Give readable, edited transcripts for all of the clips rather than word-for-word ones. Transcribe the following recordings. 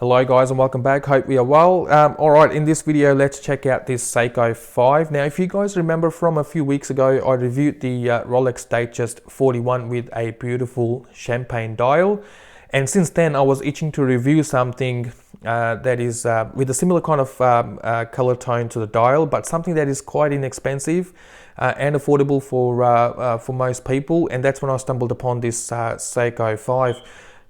Hello guys and welcome back, hope we are well. Alright, in this video let's check out this Seiko 5. Now if you guys remember from a few weeks ago, I reviewed the Rolex Datejust 41 with a beautiful champagne dial, and since then I was itching to review something that is with a similar kind of color tone to the dial, but something that is quite inexpensive and affordable for most people, and that's when I stumbled upon this Seiko 5.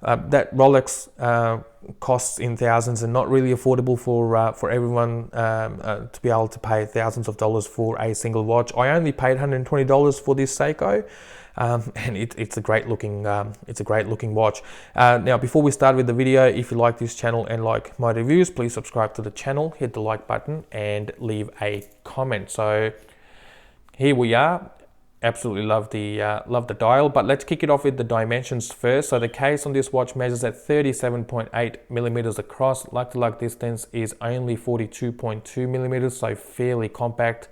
That Rolex costs in thousands and not really affordable for everyone to be able to pay thousands of dollars for a single watch. I only paid $120 for this Seiko, and it's a great looking watch. Now before we start with the video, if you like this channel and like my reviews, please subscribe to the channel, hit the like button and leave a comment. So here we are. Absolutely love the dial, but let's kick it off with the dimensions first. So the case on this watch measures at 37.8 millimeters across. Lug-to-lug distance is only 42.2 millimeters, so fairly compact.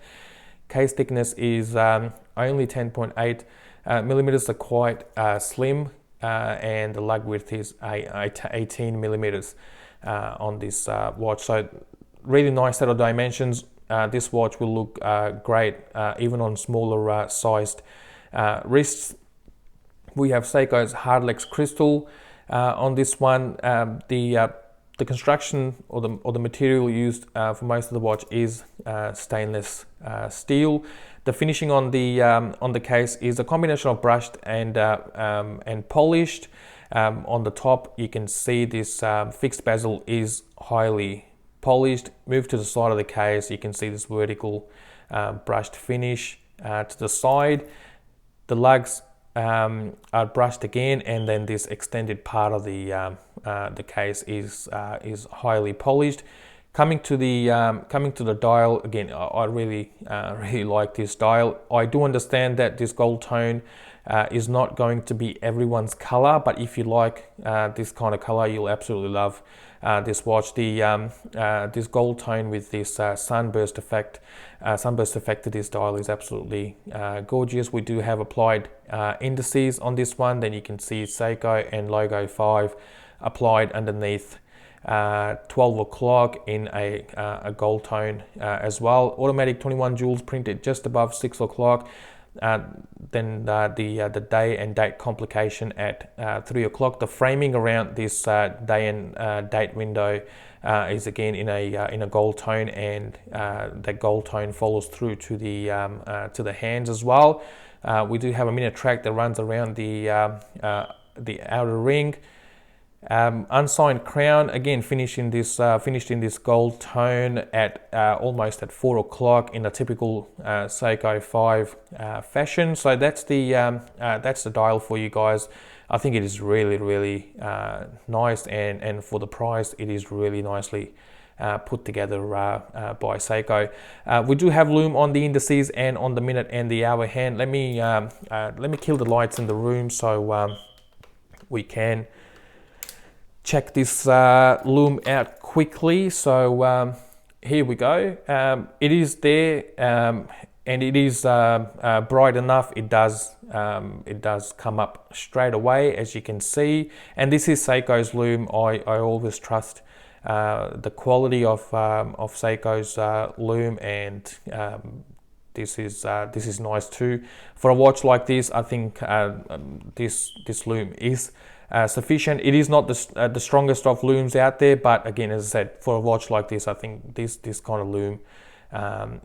Case thickness is only 10.8 millimeters, so quite slim, and the lug width is 18 millimeters on this watch. So really nice set of dimensions. This watch will look great even on smaller sized wrists. We have Seiko's Hardlex crystal on this one. The construction or the material used for most of the watch is stainless steel. The finishing on the case is a combination of brushed and polished. On the top, you can see this fixed bezel is highly polished. Move to the side of the case, you can see this vertical brushed finish to the side. The lugs are brushed again, and then this extended part of the case is highly polished. Coming to the dial again, I really like this dial. I do understand that this gold tone is not going to be everyone's color, but if you like this kind of color, you'll absolutely love this watch. This gold tone with this sunburst effect to this dial is absolutely gorgeous. We do have applied indices on this one. Then you can see Seiko and logo 5 applied underneath 12 o'clock in a gold tone as well. Automatic 21 jewels printed just above 6 o'clock. Then the day and date complication at 3 o'clock. The framing around this day and date window is again in a gold tone, and that gold tone follows through to the hands as well. We do have a minute track that runs around the outer ring. Unsigned crown, again finished in this gold tone at almost at 4 o'clock in a typical Seiko 5 fashion. So that's the dial for you guys. I think it is really nice, and for the price it is really nicely put together by Seiko. We do have Lume on the indices and on the minute and the hour hand. Let me kill the lights in the room so we can check this Lume out quickly. So here we go. It is there, and it is bright enough. It does come up straight away, as you can see. And this is Seiko's Lume. I always trust the quality of Seiko's Lume, and this is nice too. For a watch like this, I think this Lume is sufficient. It is not the strongest of looms out there, but again, as I said, for a watch like this, I think this kind of loom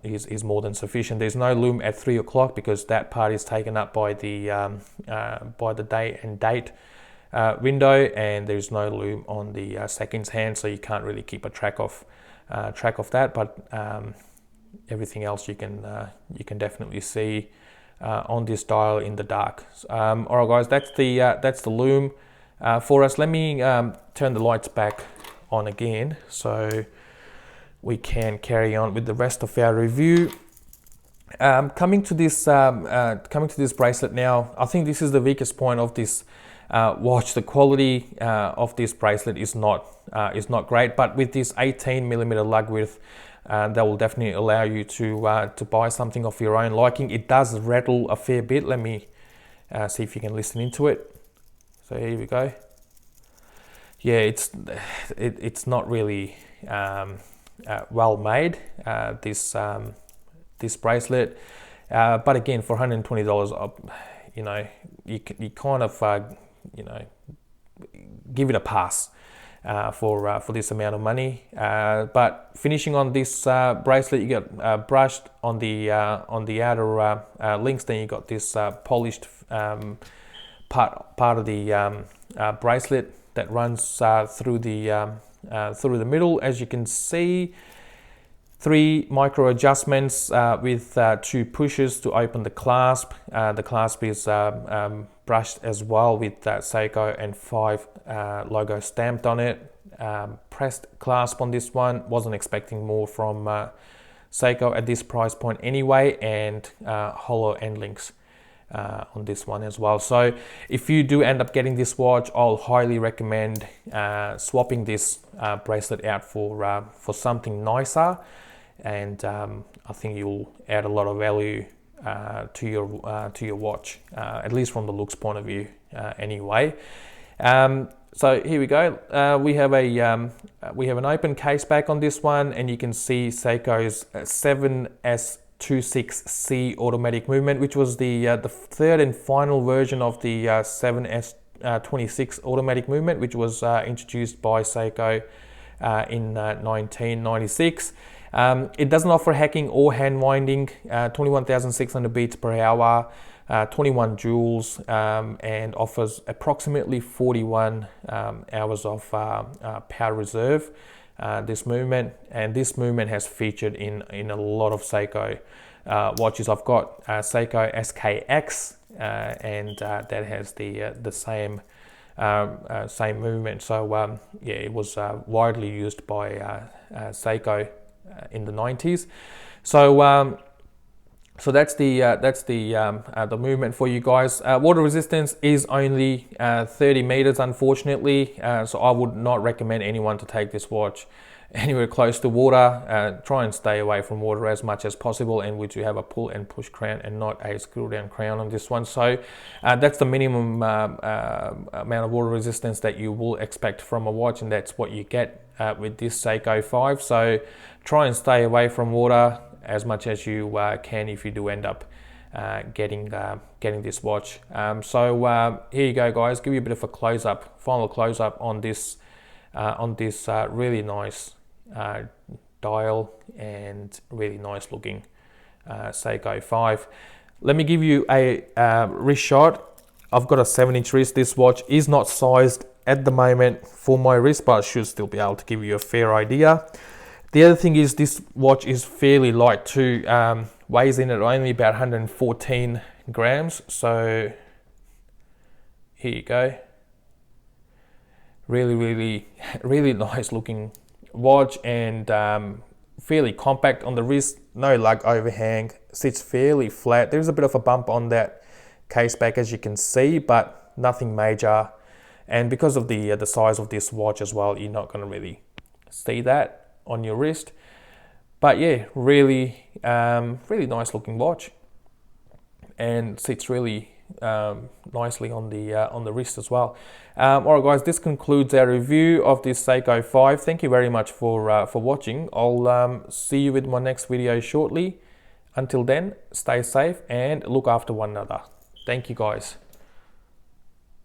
is more than sufficient. There's no loom at 3 o'clock because that part is taken up by the day and date window, and there's no loom on the seconds hand, so you can't really keep a track of that. But everything else you can definitely see on this dial in the dark. All right, guys, that's the loom. For us, let me turn the lights back on again so we can carry on with the rest of our review. Coming to this bracelet now, I think this is the weakest point of this watch. The quality of this bracelet is not great, but with this 18 millimeter lug width, that will definitely allow you to buy something of your own liking. It does rattle a fair bit. Let me see if you can listen into it. So here we go. yeah, it's not really well made, this bracelet, but again, for $120, you know, you kind of you know, give it a pass for this amount of money. But finishing on this bracelet, you got brushed on the outer links. Then you got this polished part of the bracelet that runs through the middle. As you can see, 3 micro adjustments with 2 pushes to open the clasp. The clasp is brushed as well with Seiko and 5 logo stamped on it. Pressed clasp on this one. Wasn't expecting more from Seiko at this price point anyway, and hollow end links on this one as well. So if you do end up getting this watch, I'll highly recommend swapping this bracelet out for something nicer, and I think you'll add a lot of value to your watch, at least from the looks point of view anyway. So here we go. We have an open case back on this one, and you can see Seiko's 7S26C automatic movement, which was the third and final version of the 7S26 automatic movement, which was introduced by Seiko in 1996. It doesn't offer hacking or hand winding, 21,600 beats per hour, 21 joules, and offers approximately 41 hours of power reserve. This movement has featured in a lot of Seiko watches. I've got Seiko SKX, and that has the same movement. So yeah, it was widely used by Seiko in the 90s. So so that's the movement for you guys. Water resistance is only 30 meters, unfortunately. So I would not recommend anyone to take this watch anywhere close to water. Try and stay away from water as much as possible, and we do have a pull and push crown and not a screw down crown on this one. So that's the minimum amount of water resistance that you will expect from a watch, and that's what you get with this Seiko 5. So try and stay away from water as much as you can if you do end up getting this watch. So here you go, guys. Give you a bit of a final close up on this really nice dial and really nice looking Seiko 5. Let me give you a wrist shot. I've got a 7-inch wrist. This watch is not sized at the moment for my wrist, but I should still be able to give you a fair idea. The other thing is this watch is fairly light too. Weighs in at only about 114 grams. So here you go. Really nice looking watch, and fairly compact on the wrist. No lug overhang. Sits fairly flat. There's a bit of a bump on that case back, as you can see, but nothing major. And because of the size of this watch as well, you're not going to really see that on your wrist. But yeah, really nice looking watch, and sits really nicely on the wrist as well. Alright guys, this concludes our review of this Seiko 5. Thank you very much for watching. I'll see you with my next video shortly. Until then, stay safe and look after one another. Thank you guys.